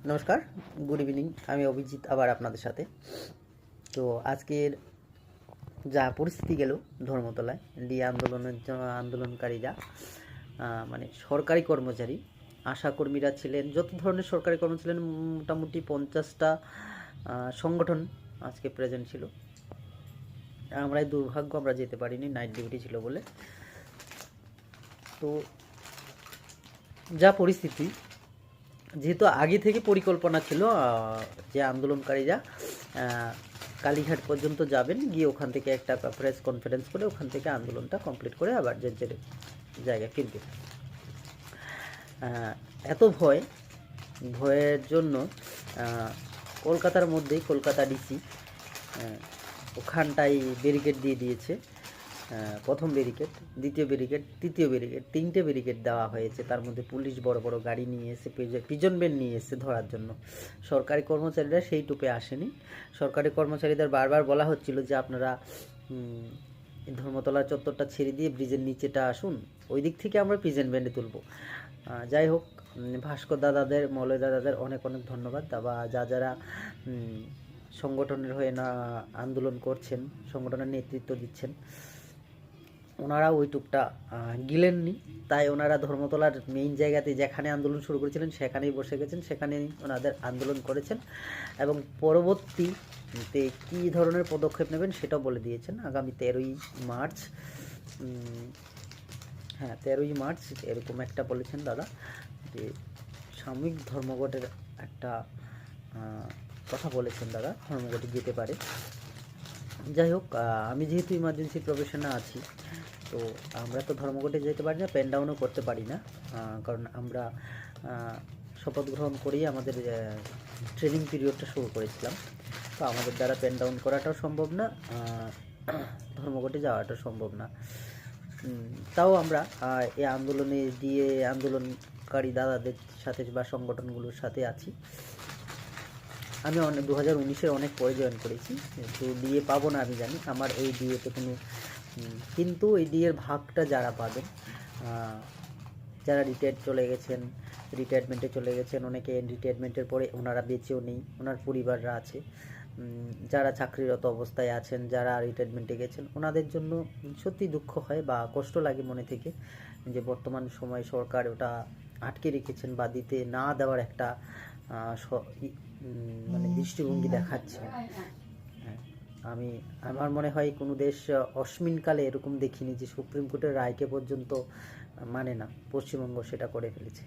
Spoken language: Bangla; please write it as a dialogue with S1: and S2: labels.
S1: নমস্কার, গুড ইভিনিং। আমি অভিজিৎ আবার আপনাদের সাথে। তো আজকের যা পরিস্থিতি গেল ধর্মতলায় ডিএ আন্দোলনকারীরা, মানে সরকারি কর্মচারী, আশাকর্মীরা ছিলেন, যত ধরনের সরকারি কর্মী ছিলেন, মোটামুটি 50টা সংগঠন আজকে প্রেজেন্ট ছিল। আমরাই দুর্ভাগ্য, আমরা যেতে পারিনি, নাইট ডিউটি ছিল বলে। তো যা পরিস্থিতি, যেহেতু আগে থেকে পরিকল্পনা ছিল যে আন্দোলনকারীরা কালীঘাট পর্যন্ত যাবেন, গিয়ে ওখান থেকে একটা প্রেস কনফারেন্স করে ওখান থেকে আন্দোলনটা কমপ্লিট করে আবার যে জায়গায় ফিরবে। এত ভয়ের জন্য কলকাতার মধ্যেই কলকাতা ডিসি ওখানটায় ব্যারিকেড দিয়ে দিয়েছে। প্রথম ব্যারিকেড, দ্বিতীয় ব্যারিকেড, তৃতীয় ব্যারিকেড, 3টে ব্যারিকেড দেওয়া হয়েছে। তার মধ্যে পুলিশ বড় বড় গাড়ি নিয়ে এসে, পিজন ভ্যান নিয়ে এসে ধরার জন্য। সরকারি কর্মচারীরা সেই টুপে আসেনি। সরকারি কর্মচারীদের বারবার বলা হচ্ছিল যে আপনারা ধর্মতলা চত্বরটা ছেড়ে দিয়ে ব্রিজের নিচেটা আসুন, ওই দিক থেকে আমরা পিজন ভ্যানে তুলব। যাই হোক, ভাস্কর দাদাদের, মলয় দাদাদের অনেক অনেক ধন্যবাদ। বা যারা সংগঠনের হয়ে না আন্দোলন করছেন, সংগঠনের নেতৃত্ব দিচ্ছেন, ওনারা ওই টুকটা গিলেননি। তাই ওনারা ধর্মতলার মেইন জায়গাতে যেখানে আন্দোলন শুরু করেছিলেন সেখানেই বসে গেছেন, সেখানেই ওনাদের আন্দোলন করেছেন এবং পরবর্তীতে কী ধরনের পদক্ষেপ নেবেন সেটাও বলে দিয়েছেন। আগামী 13ই মার্চ, 13ই মার্চ এরকম একটা বলেছেন দাদা, যে সাময়িক ধর্মঘটের একটা কথা বলেছেন দাদা, ধর্মঘটে যেতে পারে। যাই হোক, আমি যেহেতু ইমার্জেন্সি প্রফেশনে আছি, তো আমরা তো ধর্মঘটে যেতে পারি না, পেন ডাউনও করতে পারি না, কারণ আমরা শপথ গ্রহণ করেই আমাদের ট্রেনিং পিরিয়ডটা শুরু করেছিলাম। তো আমাদের দ্বারা পেন ডাউন করাটাও সম্ভব না, ধর্মঘটে যাওয়াটাও সম্ভব না। তাও আমরা এই আন্দোলনে দিয়ে আন্দোলনকারী দাদাদের সাথে বা সংগঠনগুলোর সাথে আছি। আমি 2019-এর অনেক পরে জয়েন করেছি, তো ডিএ পাবো না আমি জানি, আমার এই ডিএতে কোনো, কিন্তু এই ডিএর ভাগটা যারা পাবেন, যারা রিটায়ারমেন্টে চলে গেছেন, অনেকে রিটায়ারমেন্টের পরে ওনারা বেঁচেও নেই, ওনার পরিবাররা আছে, যারা চাকরিরত অবস্থায় আছেন, যারা রিটায়ারমেন্টে গেছেন, ওনাদের জন্য সত্যি দুঃখ হয় বা কষ্ট লাগে মনে থেকে, যে বর্তমান সময় সরকার ওটা আটকে রেখেছেন বা দিতে না দেওয়ার একটা মানে দৃষ্টিভঙ্গি দেখাচ্ছে। আমার মনে হয় কোনো দেশ অস্মিনকালে এরকম দেখিনি যে সুপ্রিম কোর্টের রায়কে পর্যন্ত মানে না, পশ্চিমবঙ্গ সেটা করে ফেলেছে।